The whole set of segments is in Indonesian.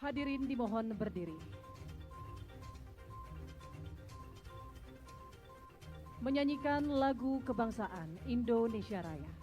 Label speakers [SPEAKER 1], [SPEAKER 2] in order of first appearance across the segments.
[SPEAKER 1] Hadirin dimohon berdiri. Menyanyikan lagu kebangsaan Indonesia Raya.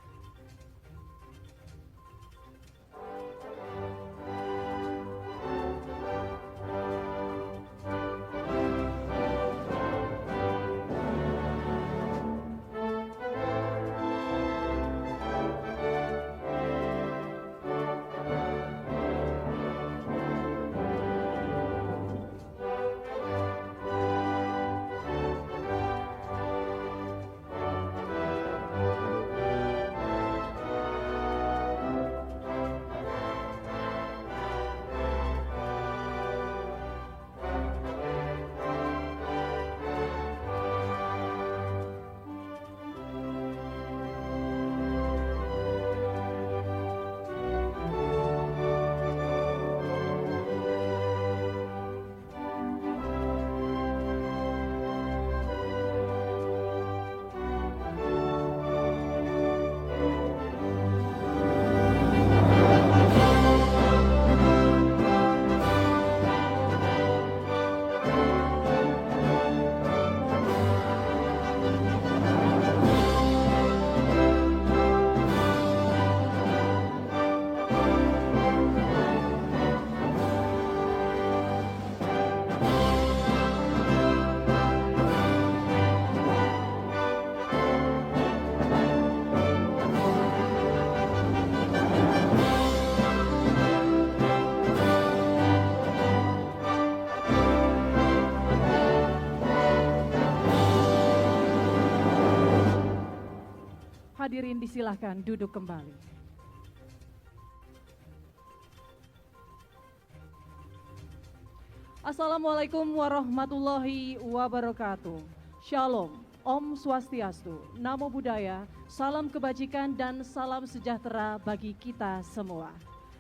[SPEAKER 1] Hadirin disilahkan duduk kembali. Assalamualaikum warahmatullahi wabarakatuh. Shalom, Om Swastiastu, Namo Buddhaya, salam kebajikan dan salam sejahtera bagi kita semua.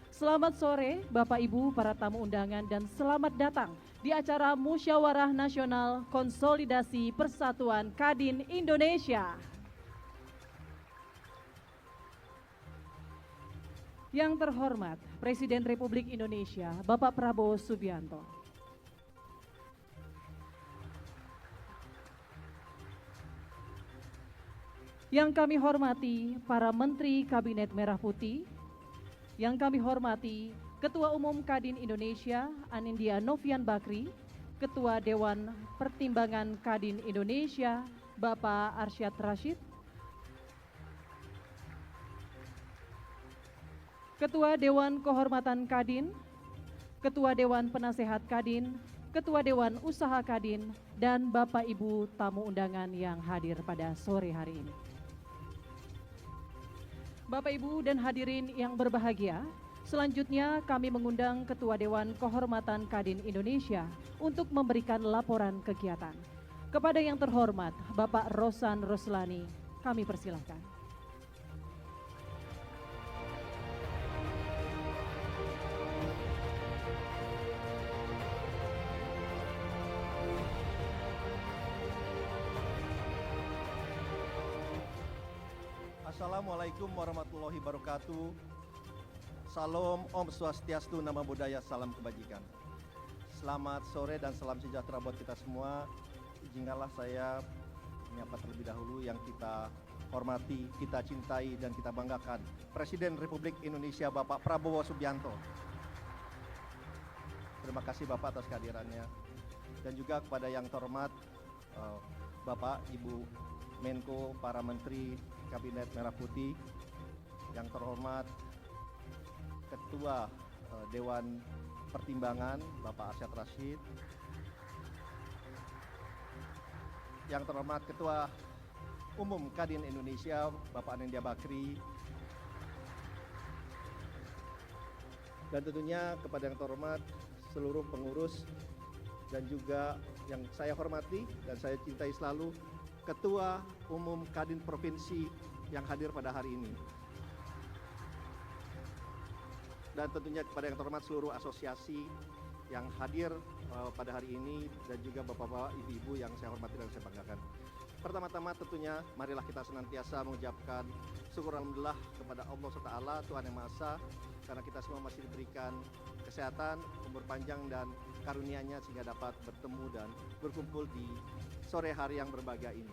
[SPEAKER 1] Selamat sore Bapak Ibu para tamu undangan dan selamat datang di acara Musyawarah Nasional Konsolidasi Persatuan Kadin Indonesia. Yang terhormat Presiden Republik Indonesia Bapak Prabowo Subianto. Yang kami hormati para Menteri Kabinet Merah Putih, yang kami hormati Ketua Umum Kadin Indonesia Anindya Novian Bakri, Ketua Dewan Pertimbangan Kadin Indonesia Bapak Arsyad Rashid, Ketua Dewan Kehormatan Kadin, Ketua Dewan Penasehat Kadin, Ketua Dewan Usaha Kadin, dan Bapak Ibu tamu undangan yang hadir pada sore hari ini. Bapak Ibu dan hadirin yang berbahagia, selanjutnya kami mengundang Ketua Dewan Kehormatan Kadin Indonesia untuk memberikan laporan kegiatan. Kepada yang terhormat Bapak Rosan Roslani, kami persilahkan.
[SPEAKER 2] Assalamualaikum warahmatullahi wabarakatuh. Salam, Om Swastiastu, Namo Buddhaya, salam kebajikan. Selamat sore dan salam sejahtera buat kita semua. Izinkanlah saya menyapa terlebih dahulu yang kita hormati, kita cintai dan kita banggakan Presiden Republik Indonesia Bapak Prabowo Subianto. Terima kasih Bapak atas kehadirannya. Dan juga kepada yang terhormat Bapak, Ibu Menko, para Menteri Kabinet Merah Putih, yang terhormat Ketua Dewan Pertimbangan Bapak Arsyad Rashid, yang terhormat Ketua Umum Kadin Indonesia Bapak Anindya Bakri, dan tentunya kepada yang terhormat seluruh pengurus dan juga yang saya hormati dan saya cintai selalu, Ketua Umum Kadin Provinsi yang hadir pada hari ini. Dan tentunya kepada yang terhormat seluruh asosiasi yang hadir pada hari ini dan juga bapak-bapak, ibu-ibu yang saya hormati dan saya banggakan. Pertama-tama tentunya marilah kita senantiasa mengucapkan syukur alhamdulillah kepada Allah SWT, Tuhan Yang Maha Esa, karena kita semua masih diberikan kesehatan, umur panjang dan karunia-Nya sehingga dapat bertemu dan berkumpul di sore hari yang berbahagia ini.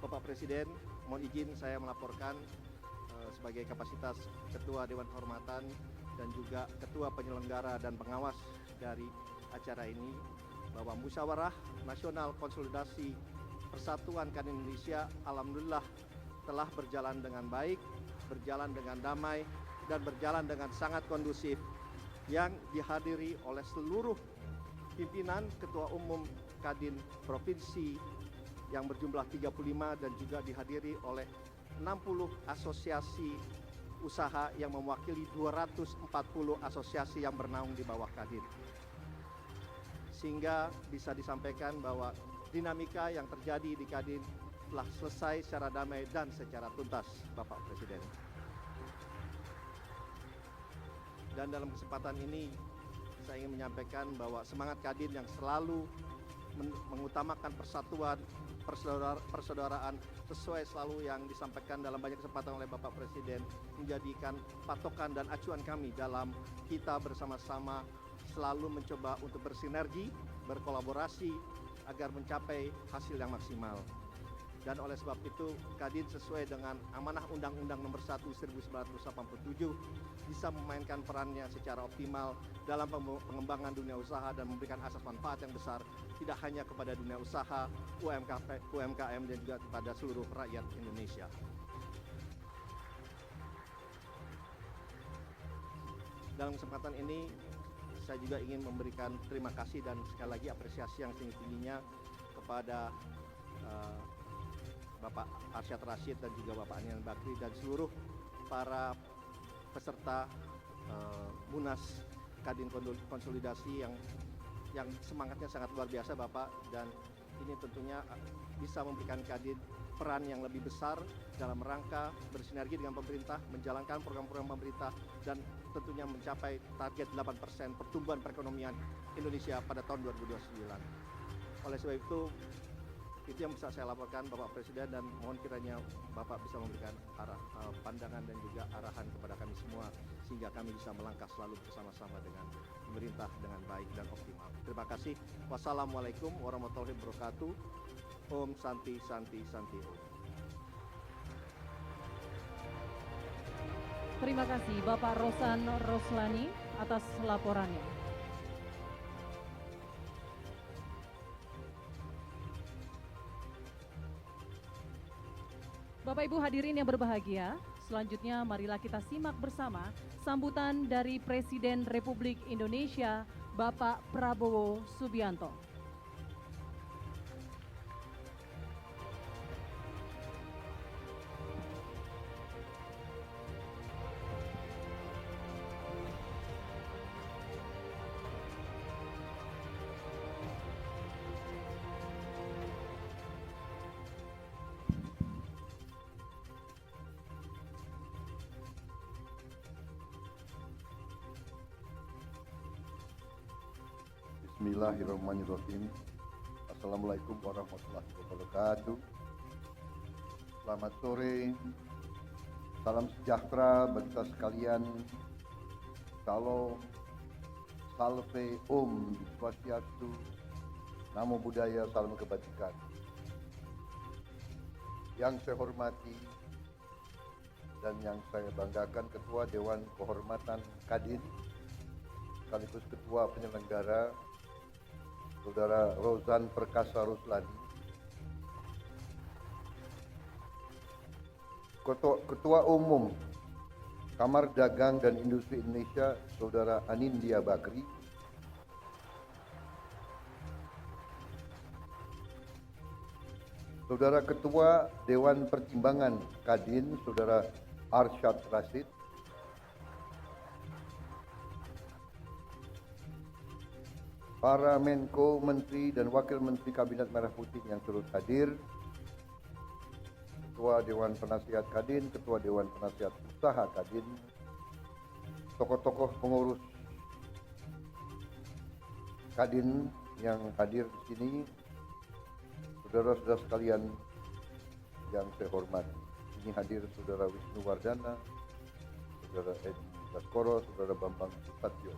[SPEAKER 2] Bapak Presiden, mohon izin saya melaporkan sebagai kapasitas Ketua Dewan Kehormatan dan juga Ketua Penyelenggara dan Pengawas dari acara ini, bahwa Musyawarah Nasional Konsolidasi Persatuan Kadin Indonesia alhamdulillah telah berjalan dengan baik, berjalan dengan damai, dan berjalan dengan sangat kondusif, yang dihadiri oleh seluruh pimpinan Ketua Umum Kadin Provinsi yang berjumlah 35 dan juga dihadiri oleh 60 asosiasi usaha yang mewakili 240 asosiasi yang bernaung di bawah Kadin. Sehingga bisa disampaikan bahwa dinamika yang terjadi di Kadin telah selesai secara damai dan secara tuntas, Bapak Presiden. Dan dalam kesempatan ini saya ingin menyampaikan bahwa semangat Kadin yang selalu mengutamakan persatuan, persaudaraan sesuai selalu yang disampaikan dalam banyak kesempatan oleh Bapak Presiden, menjadikan patokan dan acuan kami dalam kita bersama-sama selalu mencoba untuk bersinergi, berkolaborasi agar mencapai hasil yang maksimal. Dan oleh sebab itu Kadin sesuai dengan amanah Undang-Undang Nomor 1 1987 bisa memainkan perannya secara optimal dalam pengembangan dunia usaha dan memberikan asas manfaat yang besar tidak hanya kepada dunia usaha, UMKM dan juga kepada seluruh rakyat Indonesia. Dalam kesempatan ini saya juga ingin memberikan terima kasih dan sekali lagi apresiasi yang tinggi-tingginya kepada Bapak Arsyad Rashid dan juga Bapak Anian Bakri dan seluruh para peserta Munas Kadin Konsolidasi yang semangatnya sangat luar biasa Bapak, dan ini tentunya bisa memberikan Kadin peran yang lebih besar dalam rangka bersinergi dengan pemerintah, menjalankan program-program pemerintah dan tentunya mencapai target 8% pertumbuhan perekonomian Indonesia pada tahun 2029. Oleh sebab itu yang bisa saya laporkan Bapak Presiden, dan mohon kiranya Bapak bisa memberikan pandangan dan juga arahan kepada kami semua sehingga kami bisa melangkah selalu bersama-sama dengan pemerintah dengan baik dan optimal. Terima kasih. Wassalamualaikum warahmatullahi wabarakatuh. Om Santi Santi Santi Om.
[SPEAKER 1] Terima kasih Bapak Rosan Roslani atas laporannya. Bapak Ibu hadirin yang berbahagia, selanjutnya marilah kita simak bersama sambutan dari Presiden Republik Indonesia, Bapak Prabowo Subianto.
[SPEAKER 3] Bismillahirrahmanirrahim. Assalamualaikum warahmatullahi wabarakatuh. Selamat sore. Salam sejahtera bagi kita sekalian. Salam, salve, Om Swastiastu, Namo Buddhaya, salam kebajikan. Yang saya hormati dan yang saya banggakan Ketua Dewan Kehormatan Kadin sekaligus Ketua Penyelenggara Saudara Rozan Perkasa Roslani, Ketua Umum Kamar Dagang dan Industri Indonesia Saudara Anindya Bakri, Saudara Ketua Dewan Pertimbangan Kadin Saudara Arsyad Rashid, para Menko, Menteri, dan Wakil Menteri Kabinet Merah Putih yang turut hadir, Ketua Dewan Penasihat Kadin, Ketua Dewan Penasihat Usaha Kadin, tokoh-tokoh pengurus Kadin yang hadir di sini, saudara-saudara sekalian yang saya hormati. Ini hadir Saudara Wisnu Wardana, Saudara Edi Baskoro, Saudara Bambang Susatyo.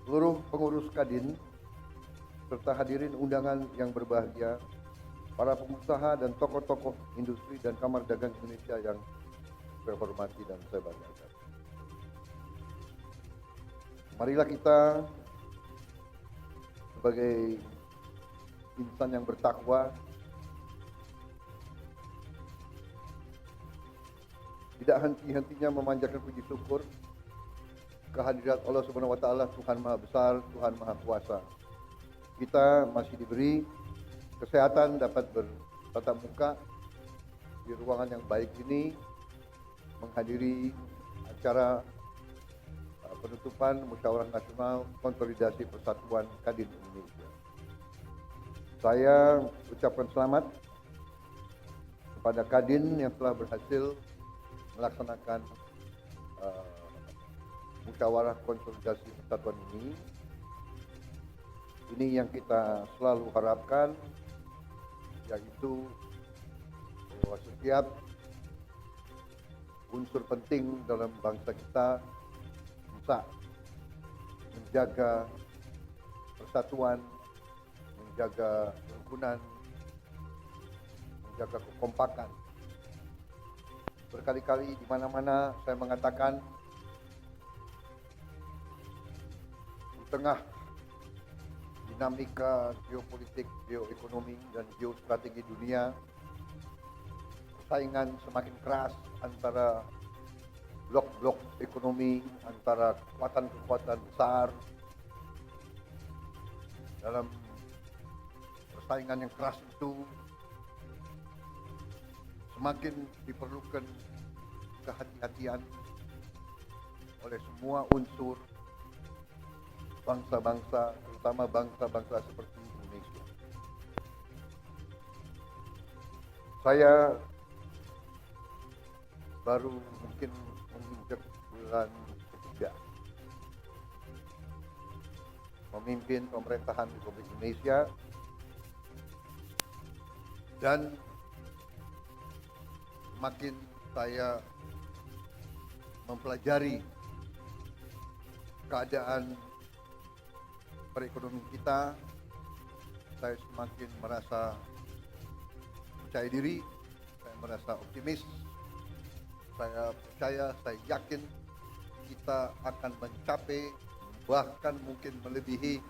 [SPEAKER 3] Seluruh pengurus Kadin, serta hadirin undangan yang berbahagia, para pengusaha dan tokoh-tokoh industri dan Kamar Dagang Indonesia yang saya hormati dan saya banggakan. Marilah kita sebagai insan yang bertakwa tidak henti-hentinya memanjatkan puji syukur kehadirat Allah Subhanahu wa taala, Tuhan Maha Besar, Tuhan Maha Kuasa. Kita masih diberi kesehatan dapat bertatap muka di ruangan yang baik ini menghadiri acara penutupan Musyawarah Nasional Konsolidasi Persatuan Kadin Indonesia. Saya ucapkan selamat kepada Kadin yang telah berhasil melaksanakan Musyawarah Konsolidasi Persatuan ini. Ini yang kita selalu harapkan, yaitu bahwa setiap unsur penting dalam bangsa kita bisa menjaga persatuan, menjaga kerukunan, menjaga kekompakan. Berkali-kali di mana-mana saya mengatakan, di tengah dinamika geopolitik, geoekonomi, dan geostrategi dunia, persaingan semakin keras antara blok-blok ekonomi, antara kekuatan-kekuatan besar. Dalam persaingan yang keras itu semakin diperlukan kehati-hatian oleh semua unsur bangsa-bangsa, terutama bangsa-bangsa seperti Indonesia. Saya baru mungkin menginjak bulan ketiga memimpin pemerintahan Republik Indonesia, dan semakin saya mempelajari keadaan perekonomian kita, saya semakin merasa percaya diri, saya merasa optimis. Saya percaya, saya yakin kita akan mencapai, bahkan mungkin melebihi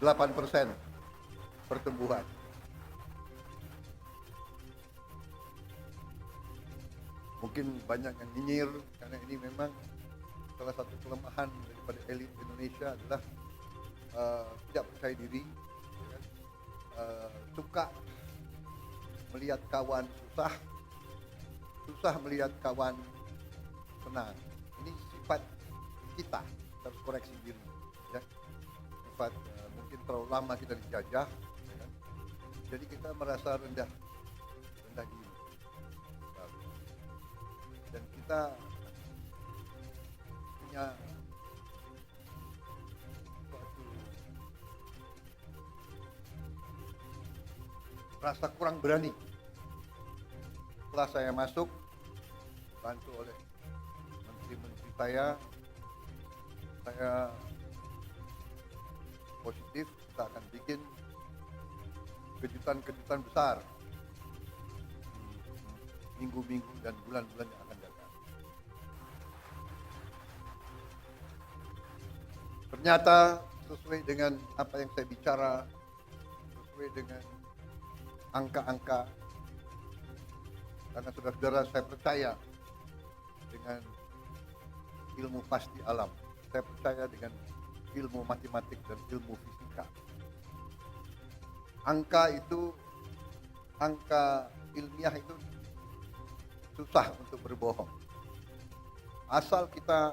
[SPEAKER 3] 8% pertumbuhan. Mungkin banyak yang nyinyir, karena ini memang salah satu kelemahan daripada elit Indonesia adalah tidak percaya diri, suka melihat kawan susah melihat kawan senang. Ini sifat kita harus koreksi diri, ya. Sifat mungkin terlalu lama kita dijajah, ya kan? Jadi kita merasa rendah diri, dan kita punya suatu rasa kurang berani. Setelah saya masuk, bantu oleh menteri-menteri saya positif, kita akan bikin kejutan-kejutan besar minggu-minggu dan bulan-bulan yang akan datang. Ternyata sesuai dengan apa yang saya bicara, sesuai dengan angka-angka, karena saudara-saudara, saya percaya dengan ilmu pasti alam, saya percaya dengan ilmu matematik dan ilmu fisika. Angka ilmiah itu susah untuk berbohong. Asal kita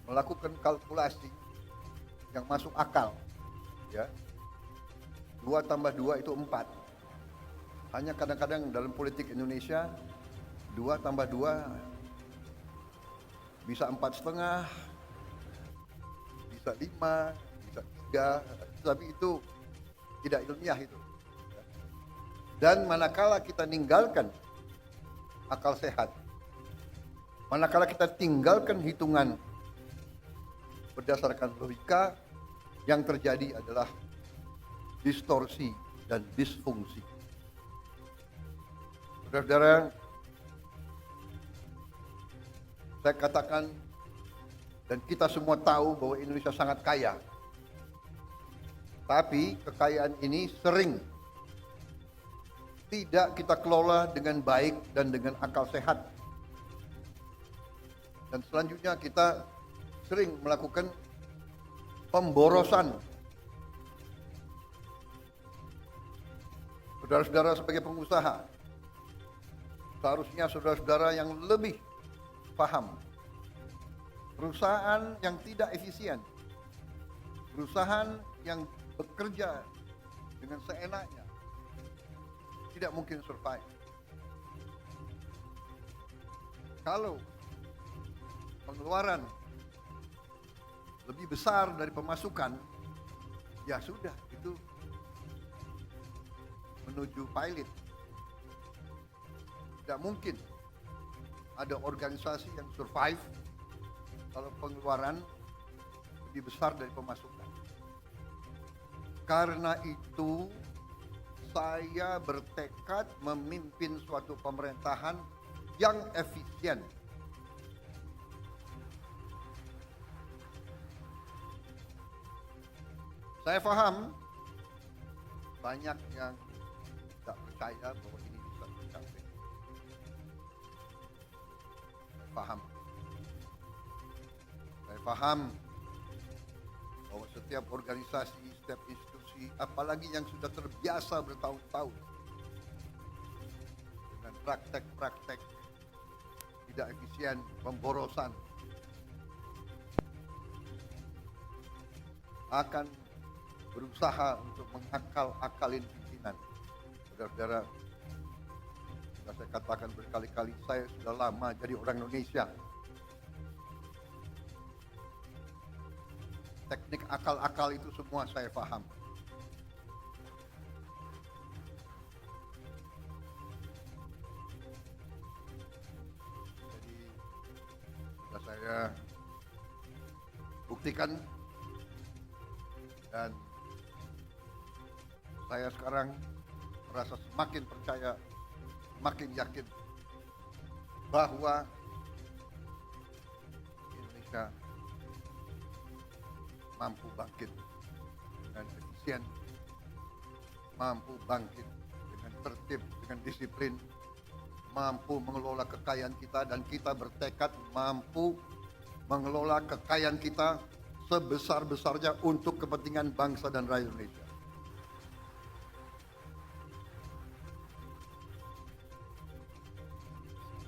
[SPEAKER 3] melakukan kalkulasi yang masuk akal, ya. 2 tambah 2 itu 4. Hanya kadang-kadang dalam politik Indonesia 2 tambah 2 bisa 4,5, bisa 5, bisa tiga, tapi itu tidak ilmiah itu. Dan manakala kita ninggalkan akal sehat, manakala kita tinggalkan hitungan berdasarkan logika, yang terjadi adalah distorsi dan disfungsi. Saudara-saudara, saya katakan dan kita semua tahu bahwa Indonesia sangat kaya. Tapi kekayaan ini sering tidak kita kelola dengan baik dan dengan akal sehat. Dan selanjutnya kita sering melakukan pemborosan. Saudara-saudara sebagai pengusaha, seharusnya saudara-saudara yang lebih paham. Perusahaan yang tidak efisien, perusahaan yang bekerja dengan seenaknya, tidak mungkin survive. Kalau pengeluaran lebih besar dari pemasukan, ya sudah, itu menuju pilot. Tidak mungkin ada organisasi yang survive kalau pengeluaran lebih besar dari pemasukan. Karena itu, saya bertekad memimpin suatu pemerintahan yang efisien. Saya paham banyak yang tidak percaya bahwa ini bisa tercapai. Saya paham bahwa setiap organisasi, setiap institusi, apalagi yang sudah terbiasa bertahun-tahun dengan praktek-praktek tidak efisien, pemborosan, akan berusaha untuk mengakal-akalin pimpinan. Saudara-saudara, sudah saya katakan berkali-kali, saya sudah lama jadi orang Indonesia. Teknik akal-akal itu semua saya paham. Jadi sudah saya buktikan, dan saya sekarang merasa semakin percaya, semakin yakin bahwa Indonesia mampu bangkit dengan efisien, mampu bangkit dengan tertib, dengan disiplin, mampu mengelola kekayaan kita, dan kita bertekad mampu mengelola kekayaan kita sebesar-besarnya untuk kepentingan bangsa dan rakyat Indonesia.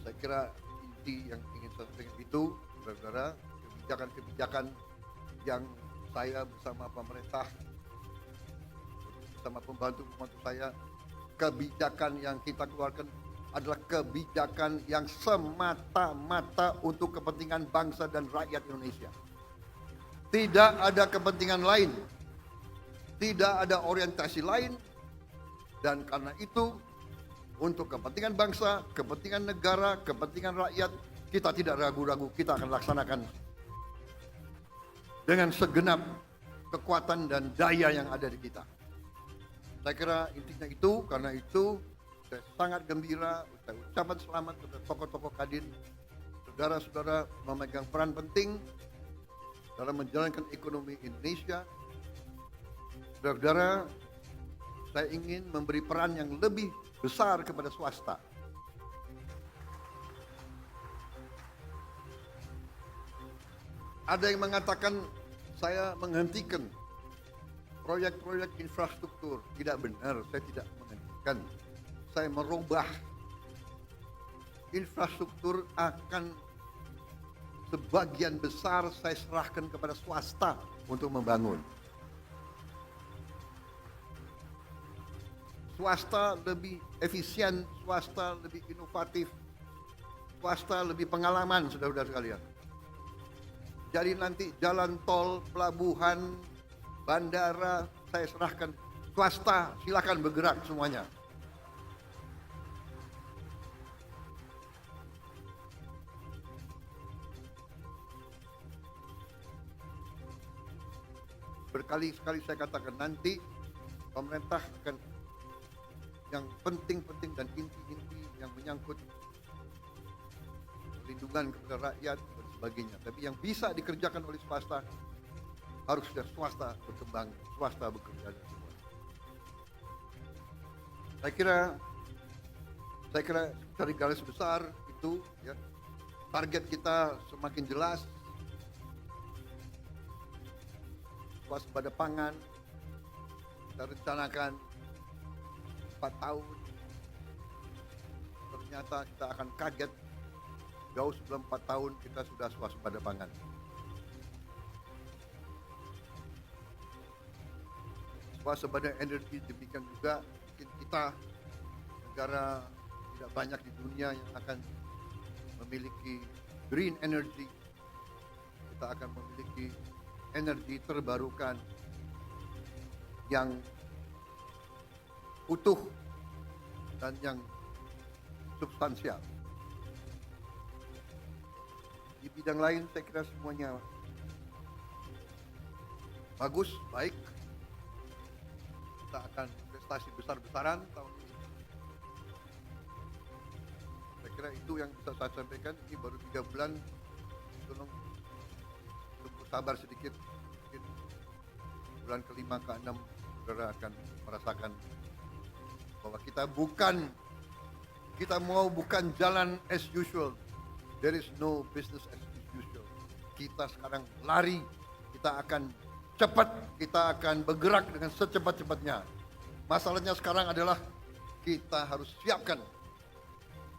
[SPEAKER 3] Saya kira inti yang ingin saya sampaikan itu, saudara-saudara, kebijakan-kebijakan yang saya bersama pemerintah, bersama pembantu-pembantu saya, kebijakan yang kita keluarkan adalah kebijakan yang semata-mata untuk kepentingan bangsa dan rakyat Indonesia. Tidak ada kepentingan lain, tidak ada orientasi lain, dan karena itu untuk kepentingan bangsa, kepentingan negara, kepentingan rakyat, kita tidak ragu-ragu, kita akan laksanakan dengan segenap kekuatan dan daya yang ada di kita. Saya kira intinya itu, karena itu saya sangat gembira, saya ucapkan selamat kepada tokoh-tokoh Kadin, saudara-saudara memegang peran penting dalam menjalankan ekonomi Indonesia. Saudara-saudara, saya ingin memberi peran yang lebih besar kepada swasta. Ada yang mengatakan saya menghentikan proyek-proyek infrastruktur. Tidak benar, saya tidak menghentikan. Saya merubah. Infrastruktur akan sebagian besar saya serahkan kepada swasta untuk membangun. Swasta lebih efisien, swasta lebih inovatif, swasta lebih pengalaman, saudara-saudara sekalian. Jadi nanti jalan tol, pelabuhan, bandara saya serahkan swasta, silakan bergerak semuanya. Berkali-kali saya katakan nanti pemerintah akan yang penting-penting dan inti-inti yang menyangkut perlindungan kepada rakyat dan sebagainya. Tapi yang bisa dikerjakan oleh swasta harus sudah swasta berkembang, swasta bekerja. Saya kira dari garis besar itu ya, target kita semakin jelas. Waspada pangan kita rencanakan 4 tahun, ternyata kita akan kaget jauh sebelum 4 tahun kita sudah swaspada pangan. Swaspada energi demikian juga, mungkin kita negara tidak banyak di dunia yang akan memiliki green energy. Kita akan memiliki energi terbarukan yang utuh dan yang substansial. Di bidang lain saya kira semuanya bagus, baik. Kita akan investasi besar-besaran tahun ini. Saya kira itu yang bisa saya sampaikan. Ini baru 3 bulan, tolong sabar sedikit, mungkin bulan ke-5 ke-6 saudara akan merasakan bahwa kita mau bukan jalan as usual. There is no business as usual. Kita sekarang lari, kita akan cepat, kita akan bergerak dengan secepat-cepatnya. Masalahnya sekarang adalah kita harus siapkan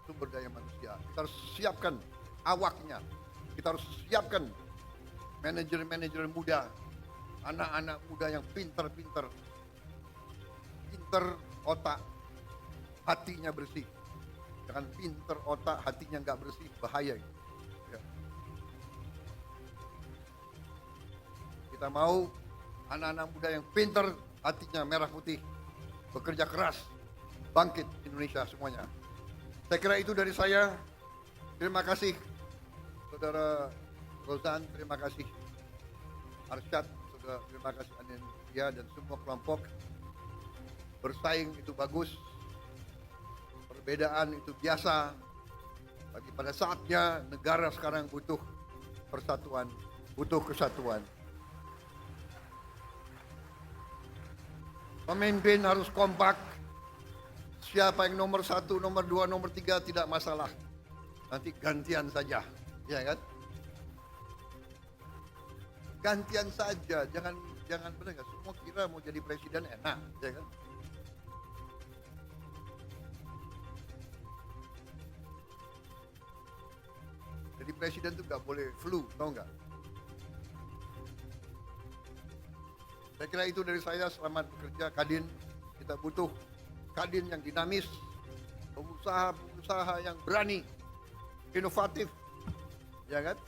[SPEAKER 3] sumber daya manusia, kita harus siapkan awaknya, kita harus siapkan manajer-manajer muda, anak-anak muda yang pinter otak, hatinya bersih. Jangan pinter otak, hatinya nggak bersih, bahaya. Ya. Kita mau anak-anak muda yang pinter, hatinya merah putih, bekerja keras, bangkit Indonesia semuanya. Saya kira itu dari saya. Terima kasih, Saudara Rozan, terima kasih Arsyad, saudara, terima kasih Anindya dan semua kelompok. Bersaing itu bagus, perbedaan itu biasa, tapi pada saatnya negara sekarang butuh persatuan, butuh kesatuan. Pemimpin harus kompak, siapa yang nomor 1, nomor 2, nomor 3 tidak masalah, nanti gantian saja, ya kan? Gantian saja, jangan benar nggak? Semua kira mau jadi presiden enak, ya kan? Jadi presiden itu nggak boleh flu, tahu nggak? Saya kira itu dari saya. Selamat bekerja Kadin. Kita butuh Kadin yang dinamis, pengusaha yang berani, inovatif, ya kan?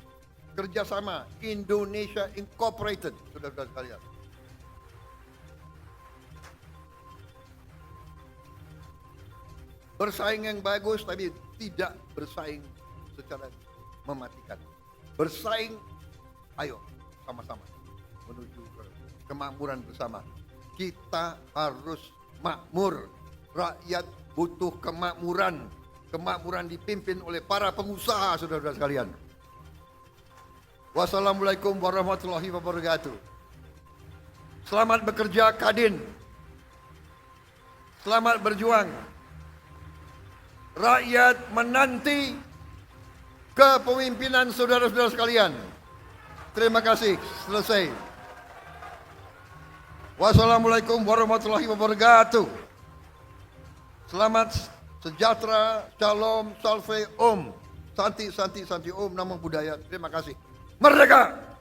[SPEAKER 3] Kerjasama Indonesia Incorporated, saudara-saudara sekalian. Bersaing yang bagus, tapi tidak bersaing secara mematikan. Bersaing, ayo sama-sama menuju ke kemakmuran bersama. Kita harus makmur. Rakyat butuh kemakmuran. Kemakmuran dipimpin oleh para pengusaha, saudara-saudara sekalian. Wassalamualaikum warahmatullahi wabarakatuh. Selamat bekerja Kadin. Selamat berjuang. Rakyat menanti kepemimpinan saudara-saudara sekalian. Terima kasih. Selesai. Wassalamualaikum warahmatullahi wabarakatuh. Selamat sejahtera, shalom, salve, om. Santi, santi, santi, om, namo buddhaya. Terima kasih. Merdeka!